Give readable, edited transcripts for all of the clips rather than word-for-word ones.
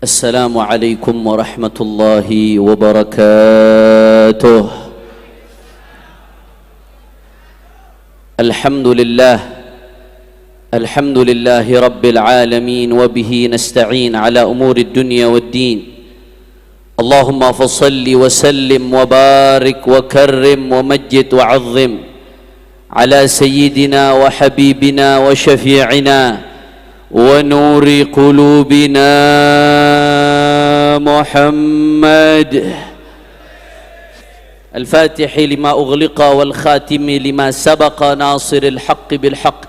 السلام عليكم ورحمة الله وبركاته. الحمد لله رب العالمين، وبه نستعين على أمور الدنيا والدين. اللهم فصل وسلم وبارك وكرم ومجد وعظم على سيدنا وحبيبنا وشفيعنا ونور قلوبنا محمد الفاتح لما أغلق والخاتم لما سبق ناصر الحق بالحق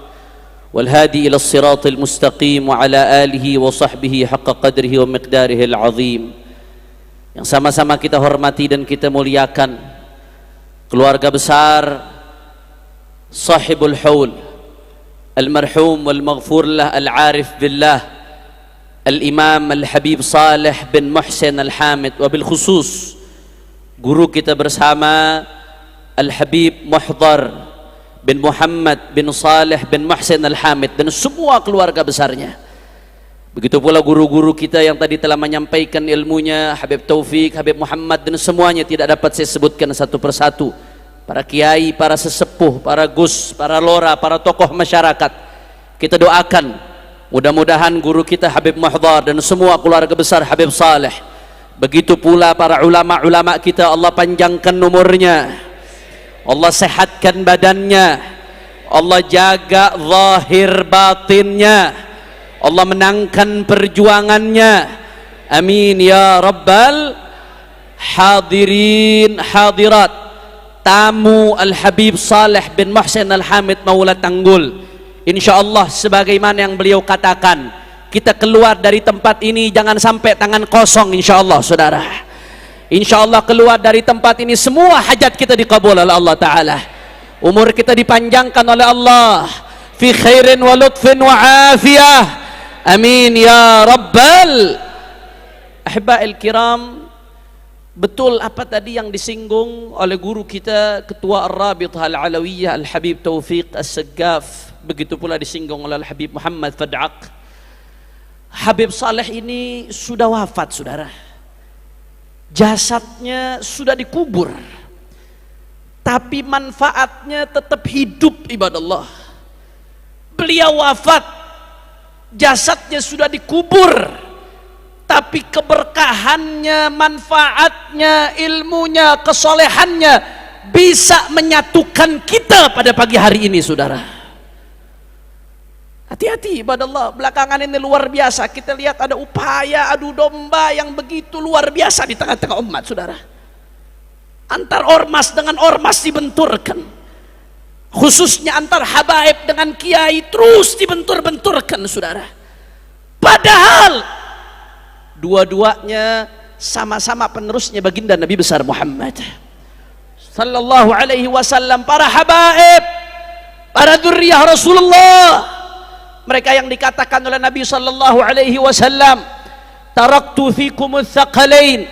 والهادي إلى الصراط المستقيم وعلى آله وصحبه حق قدره ومقداره العظيم. Yang sama-sama kita hormati dan kita muliakan keluarga besar Sahibul Haul Al-Marhum wal-Maghfur lah Al-Arif Billah Al-Imam Al-Habib Saleh bin Muhsin Al-Hamid, wabil khusus guru kita bersama Al-Habib Muhdar bin Muhammad bin Saleh bin Muhsin Al-Hamid dan semua keluarga besarnya. Begitu pula guru-guru kita yang tadi telah menyampaikan ilmunya, Habib Taufik, Habib Muhammad, dan semuanya tidak dapat saya sebutkan satu persatu. Para kiai, para sesepuh, para gus, para lora, para tokoh masyarakat, kita doakan mudah-mudahan guru kita Habib Muhdar dan semua keluarga besar Habib Saleh, begitu pula para ulama-ulama kita, Allah panjangkan umurnya, Allah sehatkan badannya, Allah jaga zahir batinnya, Allah menangkan perjuangannya, amin ya rabbal hadirin hadirat. Tamu Al-Habib Saleh bin Muhsin Al-Hamid Maula Tanggul, insyaallah sebagaimana yang beliau katakan, kita keluar dari tempat ini jangan sampai tangan kosong, insyaallah saudara. Insyaallah keluar dari tempat ini semua hajat kita dikabul oleh Allah Ta'ala, umur kita dipanjangkan oleh Allah, fi khairin wa lutfin wa afiyah, amin ya rabbal ahiba'il kiram. Betul apa tadi yang disinggung oleh guru kita Ketua Ar-Rabithah Al-Alawiyah Al-Habib Taufiq As-Saggaf, begitu pula disinggung oleh Al-Habib Muhammad Fad'aq. Habib Saleh ini sudah wafat saudara, jasadnya sudah dikubur, tapi manfaatnya tetap hidup ibadallah. Beliau wafat, jasadnya sudah dikubur, tapi keberkahannya, manfaatnya, ilmunya, kesolehannya bisa menyatukan kita pada pagi hari ini saudara. Hati-hati ibadallah, belakangan ini luar biasa kita lihat ada upaya adu domba yang begitu luar biasa di tengah-tengah umat saudara. Antar ormas dengan ormas dibenturkan, khususnya antar habaib dengan kiai terus dibentur-benturkan saudara. Padahal dua-duanya sama-sama penerusnya baginda Nabi besar Muhammad sallallahu alaihi wasallam, para habaib, para dzurriyyah Rasulullah, mereka yang dikatakan oleh Nabi sallallahu alaihi wasallam, taraktu fikumul thaqalain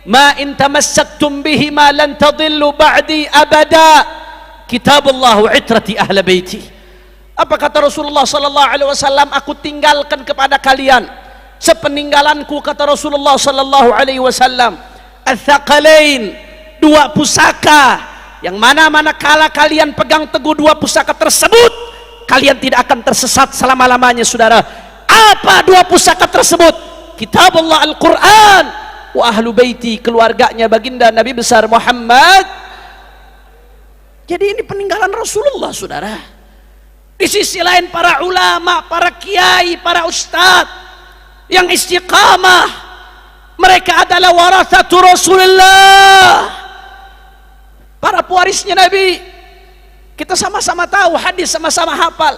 ma in tamassaktum bihima lan tadillu ba'di abada, kitabullah wa itrati ahli baiti. Apa kata Rasulullah sallallahu alaihi wasallam? Aku tinggalkan kepada kalian sepeninggalanku, kata Rasulullah sallallahu alaihi wasallam, ats-tsaqalain, dua pusaka yang mana kala kalian pegang teguh dua pusaka tersebut, kalian tidak akan tersesat selama-lamanya saudara. Apa dua pusaka tersebut? Kitabullah Al-Quran wa ahlu baiti, keluarganya baginda Nabi besar Muhammad. Jadi ini peninggalan Rasulullah saudara. Di sisi lain para ulama, para kiai, para ustadz yang istiqamah, mereka adalah warathatu Rasulullah, para pewarisnya Nabi. Kita sama-sama tahu hadis, sama-sama hafal,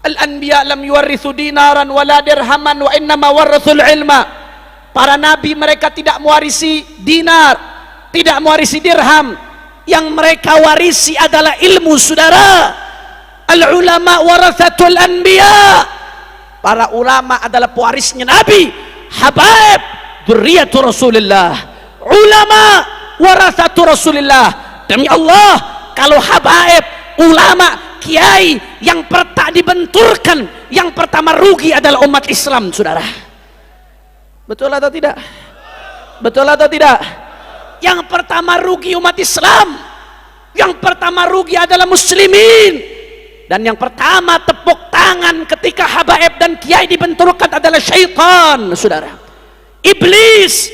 al-anbiya lam yuwarrithu dinaran wala dirhaman wa innama warathul ilma. Para nabi mereka tidak mewarisi dinar, tidak mewarisi dirham, yang mereka warisi adalah ilmu saudara. Al-ulama warathatul anbiya, para ulama adalah pewarisnya Nabi. Habaib dzurriyyatu Rasulillah, ulama warathatu Rasulillah. Demi Allah, kalau habaib, ulama, kiai yang pertama dibenturkan, yang pertama rugi adalah umat Islam saudara. Betul atau tidak? Betul atau tidak? Yang pertama rugi umat Islam, yang pertama rugi adalah muslimin, dan yang pertama tepuk tangan ketika habaib dan kiai dibenturkan adalah syaitan, saudara. Iblis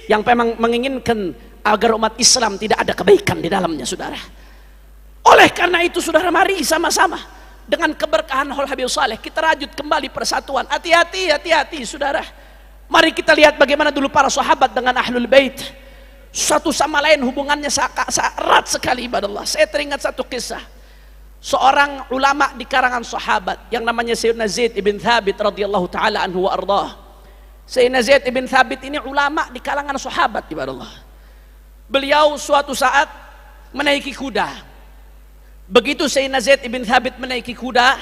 yang memang menginginkan agar umat Islam tidak ada kebaikan di dalamnya, saudara. Oleh karena itu, saudara, mari sama-sama dengan keberkahan Habib Saleh kita rajut kembali persatuan. Hati-hati, hati-hati, saudara. Mari kita lihat bagaimana dulu para sahabat dengan Ahlul Bait, satu sama lain hubungannya erat sekali, ibadallah. Saya teringat satu kisah seorang ulama di karangan sahabat yang namanya Sayyidina Zaid ibn Thabit radhiyallahu taala anhu wa ardhah. Sayyidina Zaid ibn Thabit ini ulama di kalangan sahabat, ibadallah. Beliau suatu saat menaiki kuda. Begitu Sayyidina Zaid ibn Thabit menaiki kuda,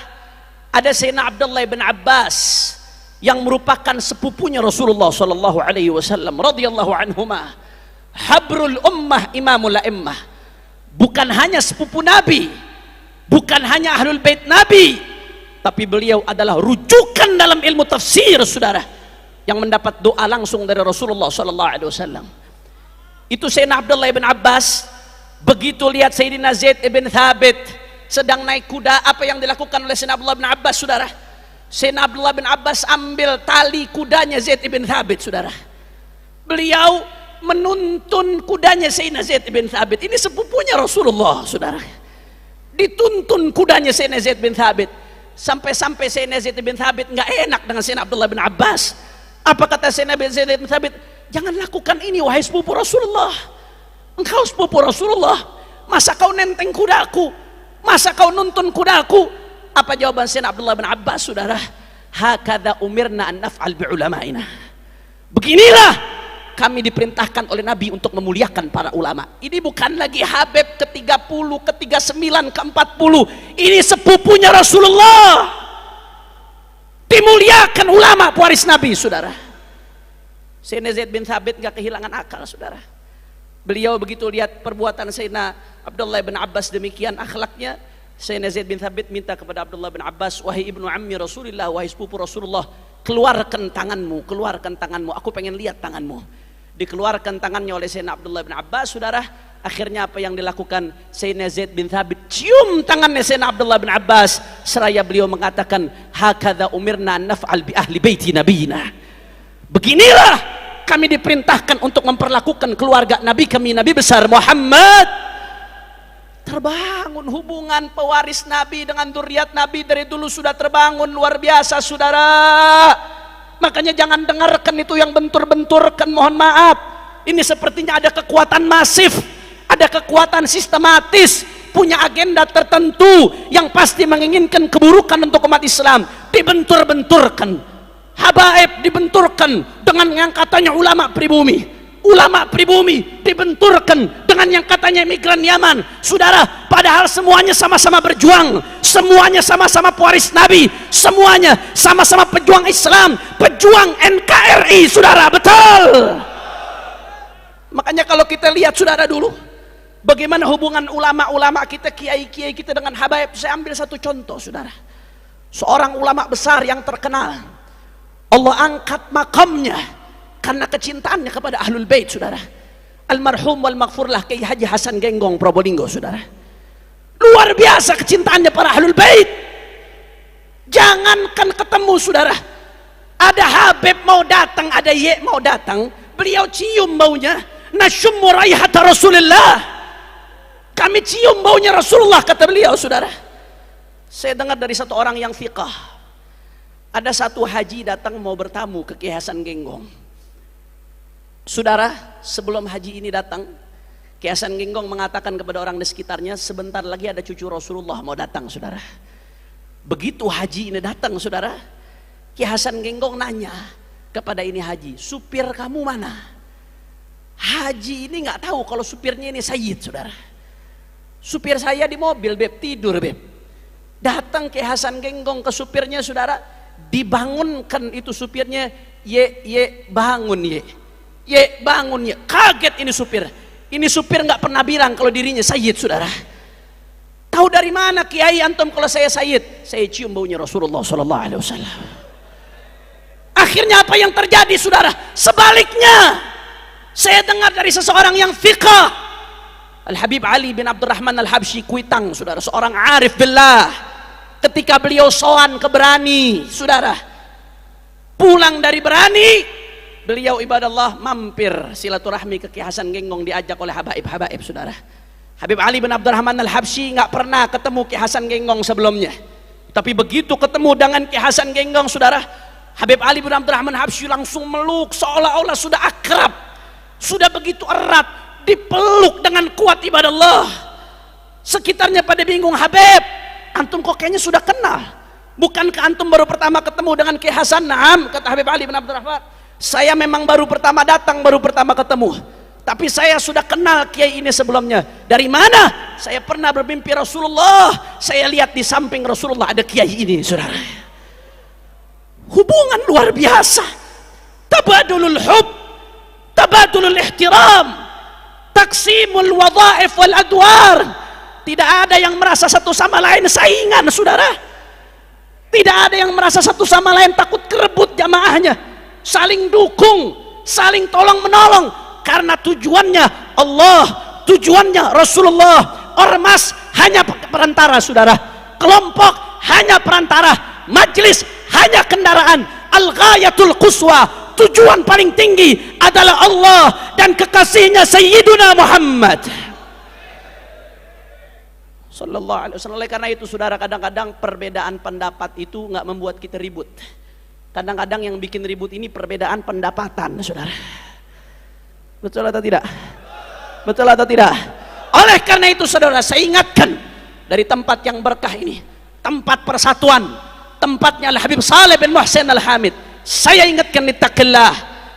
ada Sayyidina Abdullah bin Abbas yang merupakan sepupunya Rasulullah sallallahu alaihi wasallam radhiyallahu anhuma, habrul ummah, imamul a'immah. Bukan hanya sepupu Nabi, bukan hanya ahlul bait Nabi, tapi beliau adalah rujukan dalam ilmu tafsir, saudara, yang mendapat doa langsung dari Rasulullah sallallahu alaihi wasallam. Itu Sayyidina Abdullah bin Abbas begitu lihat Sayyidina Zaid ibn Thabit sedang naik kuda, apa yang dilakukan oleh Sayyidina Abdullah bin Abbas, saudara? Sayyidina Abdullah bin Abbas ambil tali kudanya Zaid ibn Thabit, saudara. Beliau menuntun kudanya Sayyidina Zaid ibn Thabit. Ini sepupunya Rasulullah, saudara. Dituntun kudanya Sayyidina Zaid bin Thabit. Sampai-sampai Sayyidina Zaid bin Thabit nggak enak dengan Sayyidina Abdullah bin Abbas. Apa kata Sayyidina Zaid bin Thabit? Jangan lakukan ini wahai sepupu Rasulullah. Engkau sepupu Rasulullah, masa kau nenteng kudaku, masa kau nuntun kudaku? Apa jawaban Sayyidina Abdullah bin Abbas, saudara? Hakadha umirna an naf'al bi ulama'ina. Beginilah kami diperintahkan oleh Nabi untuk memuliakan para ulama. Ini bukan lagi Habib ke-30, ke-39, ke-40. Ini sepupunya Rasulullah. Dimuliakan ulama pewaris Nabi, saudara. Sayyidina Zaid bin Thabit gak kehilangan akal, saudara. Beliau begitu lihat perbuatan Sayyidina Abdullah bin Abbas demikian akhlaknya, Sayyidina Zaid bin Thabit minta kepada Abdullah bin Abbas, wahai ibnu ammi Rasulullah, wahai sepupu Rasulullah, keluarkan tanganmu, keluarkan tanganmu, aku pengen lihat tanganmu. Dikeluarkan tangannya oleh Sayyidina Abdullah bin Abbas, saudara. Akhirnya apa yang dilakukan Sayyidina Zaid bin Thabit? Cium tangannya Sayyidina Abdullah bin Abbas, seraya beliau mengatakan, hakadha umirna naf'al bi ahli baiti nabiyina. Beginilah kami diperintahkan untuk memperlakukan keluarga Nabi kami, Nabi besar Muhammad. Terbangun hubungan pewaris Nabi dengan zuriat Nabi dari dulu sudah terbangun luar biasa, saudara. Makanya jangan dengarkan itu yang bentur-benturkan, mohon maaf. Ini sepertinya ada kekuatan masif, ada kekuatan sistematis, punya agenda tertentu yang pasti menginginkan keburukan untuk umat Islam. Dibentur-benturkan, habaib dibenturkan dengan yang katanya ulama pribumi. Ulama pribumi dibenturkan dengan yang katanya migran Yaman, saudara. Padahal semuanya sama-sama berjuang, semuanya sama-sama pewaris Nabi, semuanya sama-sama pejuang Islam, pejuang NKRI, saudara. Betul. Makanya kalau kita lihat, saudara, dulu bagaimana hubungan ulama-ulama kita, kiai-kiai kita dengan habaib. Saya ambil satu contoh, saudara. Seorang ulama besar yang terkenal, Allah angkat makamnya karena kecintaannya kepada Ahlul Bait, saudara. Almarhum wal maghfurlah Kiai Haji Hasan Genggong Probolinggo, saudara. Luar biasa kecintaannya para Ahlul Bait. Jangankan ketemu, saudara, ada Habib mau datang, ada Ye mau datang, beliau cium baunya. Nasyummu raihata Rasulullah, kami cium baunya Rasulullah, kata beliau, saudara. Saya dengar dari satu orang yang fiqah, ada satu haji datang mau bertamu ke Kiai Hasan Genggong. Saudara, sebelum haji ini datang, Kiai Hasan Genggong mengatakan kepada orang di sekitarnya, sebentar lagi ada cucu Rasulullah mau datang, saudara. Begitu haji ini datang, saudara, Kiai Hasan Genggong nanya kepada ini haji, supir kamu mana? Haji ini nggak tahu kalau supirnya ini Sayyid, saudara. Supir saya di mobil, beb, tidur, beb. Datang Kiai Hasan Genggong ke supirnya, saudara, dibangunkan itu supirnya, ye bangun, ye bangun, ye. Kaget ini supir. Ini supir nggak pernah bilang kalau dirinya Sayyid, saudara. Tahu dari mana Kiai antum kalau saya Sayyid? Saya cium baunya Rasulullah SAW. akhirnya apa yang terjadi saudara? Sebaliknya, saya dengar dari seseorang yang fiqh, Al-Habib Ali bin Abdurrahman Al-Habsyi Kuitang, saudara, seorang arif billah. Ketika beliau soan ke Berani, saudara, pulang dari Berani, beliau ibadallah mampir silaturahmi ke Ki Hasan Genggong, diajak oleh habaib-habaib, saudara. Habib Ali bin Abdurrahman Al-Habsyi nggak pernah ketemu Ki Hasan Genggong sebelumnya, tapi begitu ketemu dengan Ki Hasan Genggong, saudara, Habib Ali bin Abdurrahman Al-Habsyi langsung meluk seolah-olah sudah akrab, sudah begitu erat, dipeluk dengan kuat ibadallah. Sekitarnya pada bingung, Habib, antum kok kayaknya sudah kenal, bukankah antum baru pertama ketemu dengan Ki Hasan? Naam, kata Habib Ali bin Abdurrahman, saya memang baru pertama datang, baru pertama ketemu, tapi saya sudah kenal kiai ini sebelumnya. Dari mana? Saya pernah bermimpi Rasulullah, saya lihat di samping Rasulullah ada kiai ini, saudara. Hubungan luar biasa, tabadulul hub, tabadulul ihtiram, taksimul wadhaif wal adwar. Tidak ada yang merasa satu sama lain saingan, saudara. Tidak ada yang merasa satu sama lain takut kerebut jamaahnya, saling dukung, saling tolong menolong, karena tujuannya Allah, tujuannya Rasulullah. Ormas hanya perantara, saudara. Kelompok hanya perantara. Majelis hanya kendaraan. Al-ghayatul quswa, tujuan paling tinggi adalah Allah dan kekasihnya Sayyiduna Muhammad sallallahu alaihi wasallam. Oleh karena itu, saudara, kadang-kadang perbedaan pendapat itu nggak membuat kita ribut. Kadang-kadang yang bikin ribut ini perbedaan pendapatan, saudara. Betul atau tidak? Betul atau tidak? Oleh karena itu, saudara, saya ingatkan dari tempat yang berkah ini, tempat persatuan, tempatnya Al-Habib Saleh bin Muhsin Al-Hamid. Saya ingatkan, ittaqillah,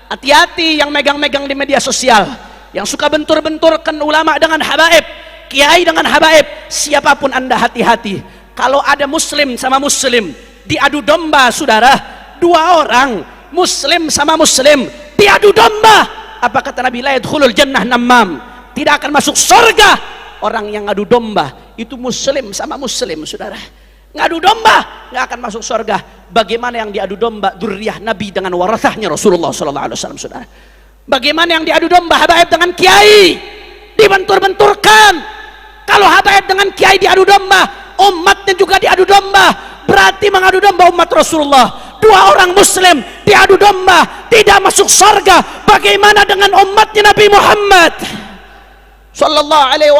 hati-hati yang megang-megang di media sosial, yang suka bentur-benturkan ulama dengan habaib, kiai dengan habaib. Siapapun anda, hati-hati. Kalau ada muslim sama muslim diadu domba, saudara, dua orang muslim sama muslim diadu domba, apa kata Nabi? La yadkhulul jannah namam, tidak akan masuk surga orang yang ngadu domba. Itu muslim sama muslim, saudara. Ngadu domba nggak akan masuk surga. Bagaimana yang diadu domba dzurriyyah Nabi dengan warathahnya Rasulullah sallallahu alaihi wasallam, saudara? Bagaimana yang diadu domba habaib dengan kiai, dibentur-benturkan. Kalau habaib dengan kiai diadu domba, umatnya juga diadu domba, berarti mengadu domba umat Rasulullah. Dua orang muslim diadu domba, tidak masuk surga. Bagaimana dengan umatnya Nabi Muhammad sallallahu alaihi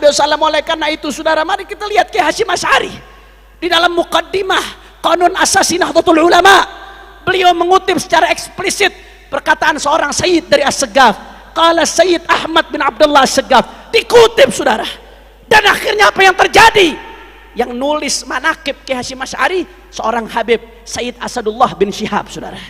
wasallam? Oleh karena itu, saudara, mari kita lihat Ki Hasyim Asy'ari di dalam muqaddimah Qanun Asasi Nahdlatul Ulama. Beliau mengutip secara eksplisit perkataan seorang sayyid dari As-Segaf. Qala Sayyid Ahmad bin Abdullah As-Segaf, dikutip, saudara. Dan akhirnya apa yang terjadi? Yang nulis manaqib Ki Hasyim Asy'ari seorang Habib, Sayyid Asadullah bin Syihab, saudara.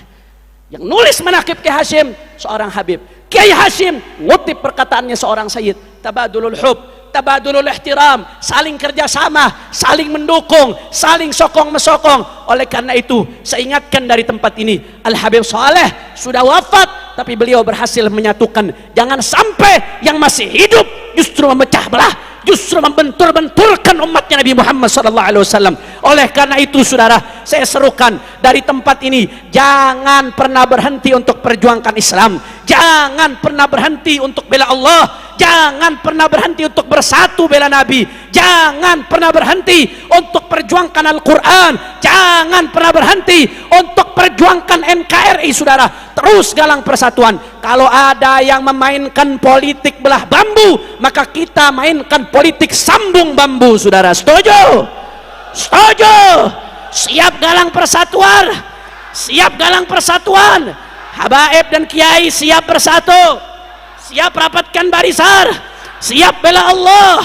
Yang nulis manaqib Ki Hasyim seorang Habib. Kiai Hasyim ngutip perkataannya seorang Sayyid. Tabadulul hub, tabadulul ihtiram, saling kerjasama, saling mendukung, saling sokong mesokong. Oleh karena itu, saya ingatkan dari tempat ini, Al-Habib Saleh sudah wafat, tapi beliau berhasil menyatukan. Jangan sampai yang masih hidup justru memecah belah, justru membentur-benturkan umatnya Nabi Muhammad SAW. Oleh karena itu, saudara, saya serukan dari tempat ini, jangan pernah berhenti untuk perjuangkan Islam, jangan pernah berhenti untuk bela Allah, jangan pernah berhenti untuk bersatu bela Nabi, jangan pernah berhenti untuk perjuangkan Al-Quran, jangan pernah berhenti untuk perjuangkan NKRI, saudara. Terus galang persatuan. Kalau ada yang memainkan politik belah bambu, maka kita mainkan politik sambung bambu, saudara. Setuju? Setuju? Siap galang persatuan? Siap galang persatuan? Habaib dan kiai siap bersatu, siap rapatkan barisan, siap bela Allah,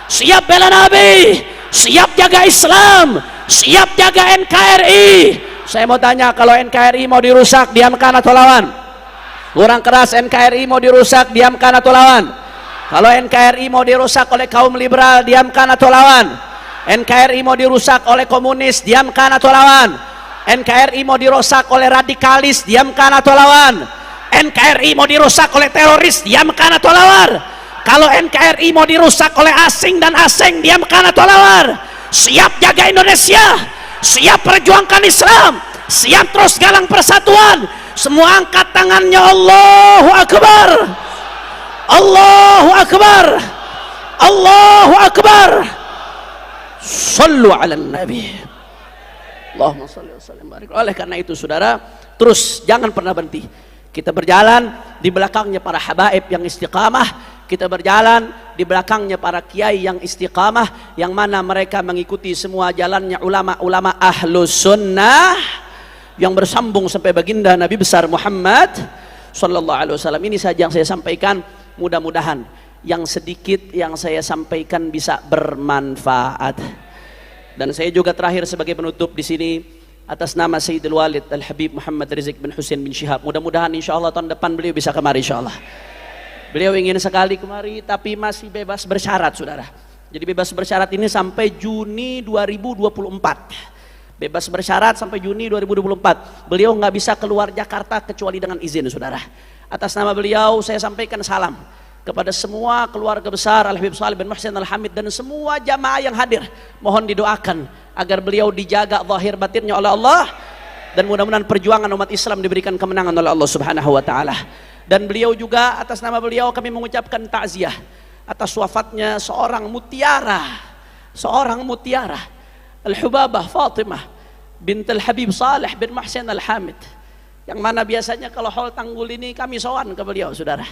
siap bela Nabi, siap jaga Islam, siap jaga NKRI. Saya mau tanya, kalau NKRI mau dirusak, diamkan atau lawan? Kurang keras. NKRI mau dirusak, diamkan atau lawan? Kalau NKRI mau dirusak oleh kaum liberal, diamkan atau lawan? NKRI mau dirusak oleh komunis, diamkan atau lawan? NKRI mau dirusak oleh radikalis, diamkan atau lawan? NKRI mau dirusak oleh teroris, diamkan atau lawan? Kalau NKRI mau dirusak oleh asing dan asing, diamkan atau lawan? Siap jaga Indonesia, siap perjuangkan Islam, Siap terus galang persatuan. Semua angkat tangannya. Allahu Akbar. Allahu Akbar. Allahu Akbar. Sallu ala Nabi. Allahumma salli wa sallim barik. Oleh karena itu saudara, terus jangan pernah berhenti. Kita berjalan di belakangnya para habaib yang istiqamah. Kita berjalan di belakangnya para kiai yang istiqamah, yang mana mereka mengikuti semua jalannya ulama-ulama ahlus sunnah yang bersambung sampai baginda Nabi besar Muhammad sallallahu alaihi wasallam. Ini saja yang saya sampaikan. Mudah-mudahan yang sedikit yang saya sampaikan bisa bermanfaat. Dan saya juga terakhir sebagai penutup di sini atas nama Sayyidul Walid Al-Habib Muhammad Rizik bin Husain bin Syihab. Mudah-mudahan insyaallah tahun depan beliau bisa kemari insyaallah. Beliau ingin sekali kemari tapi masih bebas bersyarat saudara. Jadi bebas bersyarat ini sampai Juni 2024. Bebas bersyarat sampai Juni 2024. Beliau nggak bisa keluar Jakarta kecuali dengan izin saudara. Atas nama beliau saya sampaikan salam kepada semua keluarga besar Al-Habib Shalih bin Muhsin Al-Hamid dan semua jamaah yang hadir. Mohon didoakan agar beliau dijaga zahir batinnya oleh Allah, dan mudah-mudahan perjuangan umat Islam diberikan kemenangan oleh Allah Subhanahu wa taala. Dan beliau juga, atas nama beliau kami mengucapkan takziah atas wafatnya seorang mutiara Al-Hubabah Fatimah bint Al-Habib Shalih bin Muhsin Al-Hamid, yang mana biasanya kalau haul Tanggul ini kami sowan ke beliau saudara.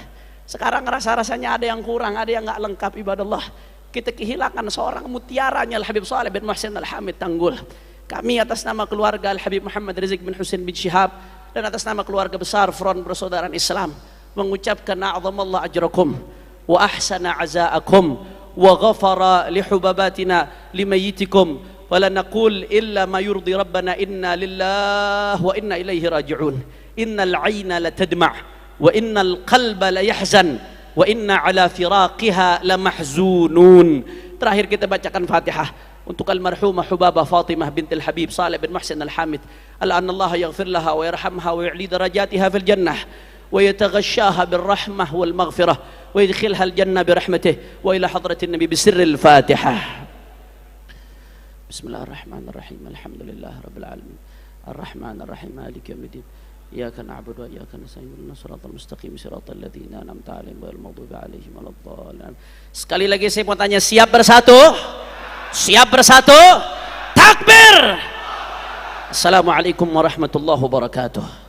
Sekarang rasa-rasanya ada yang kurang, ada yang nggak lengkap ibadallah. Kita kehilangan seorang mutiaranya Al-Habib Shalih bin Muhsin Al-Hamid Tanggul. Kami atas nama keluarga Al-Habib Muhammad Rizik bin Husain bin Syihab dan atas nama keluarga besar Front Persaudaraan Islam mengucapkan a'zamallahu ajrakum wa ahsana azaakum wa ghafara li hubabatina limayyitikum wa la naqul illa ma yurdi rabbana inna lillahi wa inna ilaihi raji'un. Innal 'aina la tadma' wa innal qalba la yahzan wa inna ala firaqiha la mahzunun. Terakhir kita bacakan Fatihah untuk almarhumah Hubabah Fatimah bint Al-Habib Shalih bin Muhsin Al-Hamid. Allah yaghfir laha wa yarhamha wa yu'li darajatiha fil jannah wa yataghashaha bir rahmah wal maghfirah wa yadkhilha al jannah bi rahmatih wa ila hadratin nabi bi sirril Fatihah. Bismillahirrahmanirrahim. Alhamdulillah rabbil alamin. Arrahmanir rahim maliki yaumiddin. Iyyaka na'budu wa iyyaka nasta'in. Ihdinas siratal mustaqim siratal ladzina an'amta 'alaihim ghairil maghdubi 'alaihim waladdallin. Sekali lagi saya mau tanya, siap bersatu? Siap bersatu? Takbir. Assalamualaikum warahmatullahi wabarakatuh.